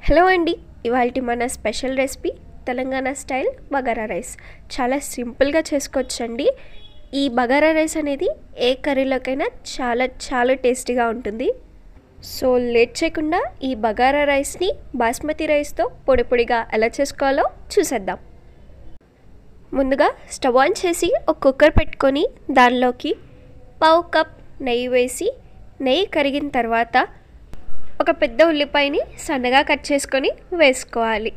Hello అండి, ఇవాల్టి మన special recipe Telangana style bagara rice. చాలా సింపుల్గా చేసుకోవచ్చండి. ఈ బగారా రైస్ అనేది ఏ కర్రీలోకైనా చాలా టేస్టీగా ఉంటుంది. సో లేట్ చేయకుండా ఈ బగారా రైస్ని బాస్మతి రైస్తో పొడిగా ఎలా చేసుకోవాలో చూసేద్దాం. ముందుగా స్టవ్ ఆన్ చేసి ఒక కుక్కర్ పెట్టుకొని దానిలోకి పావు కప్ నెయ్యి వేసి, నెయ్యి కరిగిన తర్వాత ఒక పెద్ద ఉల్లిపాయని సన్నగా కట్ చేసుకొని వేసుకోవాలి.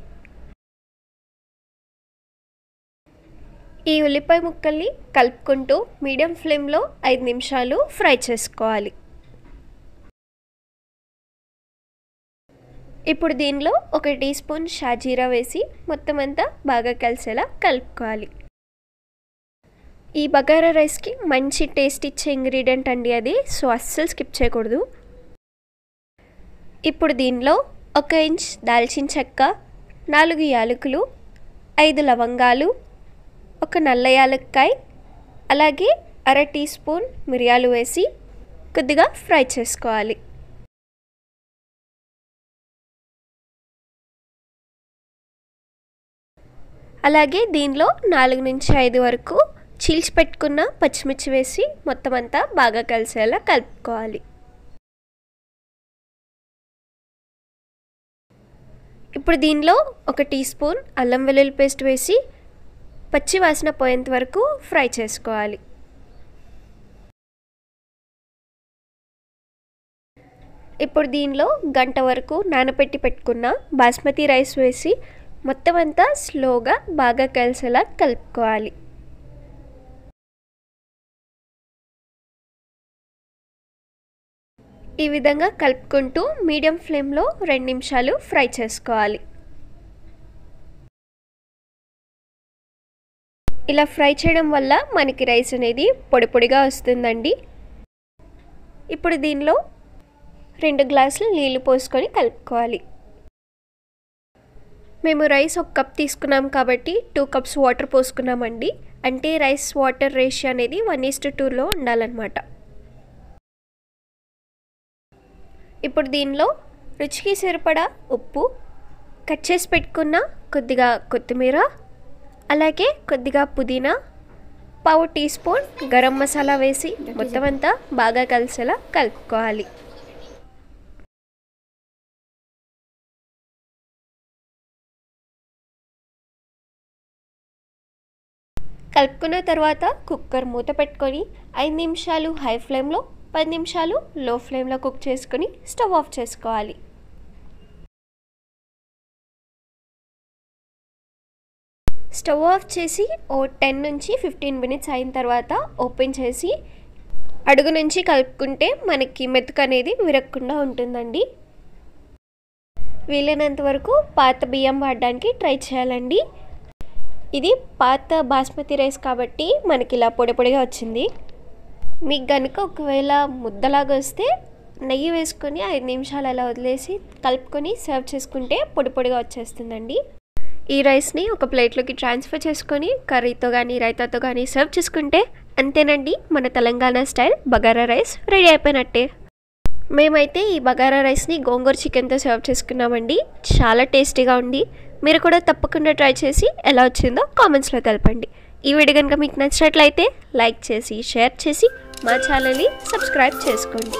ఈ ఉల్లిపాయ ముక్కల్ని కలుపుకుంటూ మీడియం ఫ్లేమ్లో 5 నిమిషాలు ఫ్రై చేసుకోవాలి. ఇప్పుడు దీనిలో 1 టీ స్పూన్ షాజీరా వేసి మొత్తం అంతా బాగా కలిసేలా కలుపుకోవాలి. ఈ బగారా రైస్కి మంచి టేస్ట్ ఇచ్చే ఇంగ్రీడియంట్ అండి అది, సో అస్సలు స్కిప్ చేయకూడదు. ఇప్పుడు దీనిలో 1 ఇంచ్ దాల్చిన చెక్క, 4 యాలకులు, 5 లవంగాలు, 1 నల్ల యాలక్కాయ, అలాగే 1/2 టీ స్పూన్ మిరియాలు వేసి కొద్దిగా ఫ్రై చేసుకోవాలి. అలాగే దీనిలో 4 నుంచి 5 వరకు చీల్చి పెట్టుకున్న పచ్చిమిర్చి వేసి మొత్తం అంతా బాగా కలిసేలా కలుపుకోవాలి. ఇప్పుడు దీనిలో 1 టీ స్పూన్ అల్లం వెల్లుల్లి పేస్ట్ వేసి పచ్చి వాసన పోయేంత వరకు ఫ్రై చేసుకోవాలి. ఇప్పుడు దీనిలో గంట వరకు నానబెట్టి పెట్టుకున్న బాస్మతి రైస్ వేసి మొత్తం అంతా స్లోగా బాగా కలిసేలా కలుపుకోవాలి. ఈ విధంగా కలుపుకుంటూ మీడియం ఫ్లేమ్లో 2 నిమిషాలు ఫ్రై చేసుకోవాలి. ఇలా ఫ్రై చేయడం వల్ల మనకి రైస్ అనేది పొడిగా వస్తుందండి. ఇప్పుడు దీనిలో 2 గ్లాసులు నీళ్లు పోసుకొని కలుపుకోవాలి. మేము రైస్ 1 కప్ తీసుకున్నాం కాబట్టి 2 కప్స్ వాటర్ పోసుకున్నామండి. అంటే రైస్ వాటర్ రేషియో అనేది 1:2లో ఉండాలన్నమాట. ఇప్పుడు దీనిలో రుచికి సరిపడా ఉప్పు, కట్ చేసి పెట్టుకున్న కొద్దిగా కొత్తిమీర, అలాగే కొద్దిగా పుదీనా, పావు టీ స్పూన్ గరం మసాలా వేసి మొత్తం అంతా బాగా కలిసేలా కలుపుకోవాలి. కలుపుకున్న తర్వాత కుక్కర్ మూత పెట్టుకొని 5 నిమిషాలు హై ఫ్లేమ్లో, 10 నిమిషాలు లో ఫ్లేమ్లో కుక్ చేసుకొని స్టవ్ ఆఫ్ చేసుకోవాలి. స్టవ్ ఆఫ్ చేసి 10 నుంచి 15 మినిట్స్ అయిన తర్వాత ఓపెన్ చేసి అడుగు నుంచి కలుపుకుంటే మనకి మెతుకు అనేది విరగకుండా ఉంటుందండి. వీలైనంత వరకు పాత బియ్యం వాడడానికి ట్రై చేయాలండి. ఇది పాత బాస్మతి రైస్ కాబట్టి మనకి ఇలా పొడిగా వచ్చింది. మీకు కనుక ఒకవేళ ముద్దలాగా వస్తే నెయ్యి వేసుకొని 5 నిమిషాలు అలా వదిలేసి కలుపుకొని సర్వ్ చేసుకుంటే పొడిగా వచ్చేస్తుందండి. ఈ రైస్ని ఒక ప్లేట్లోకి ట్రాన్స్ఫర్ చేసుకొని కర్రీతో కానీ రైతాతో కానీ సర్వ్ చేసుకుంటే అంతేనండి, మన Telangana style bagara rice ready అయిపోయినట్టే. మేమైతే ఈ బగారా రైస్ని గోంగూర చికెన్తో సర్వ్ చేసుకున్నామండి. చాలా టేస్టీగా ఉంది. మీరు కూడా తప్పకుండా ట్రై చేసి ఎలా వచ్చిందో కామెంట్స్లో తెలపండి. ఈ వీడియో కనుక మీకు నచ్చినట్లయితే లైక్ చేసి, షేర్ చేసి మా ఛానల్ని సబ్స్క్రైబ్ చేసుకోండి.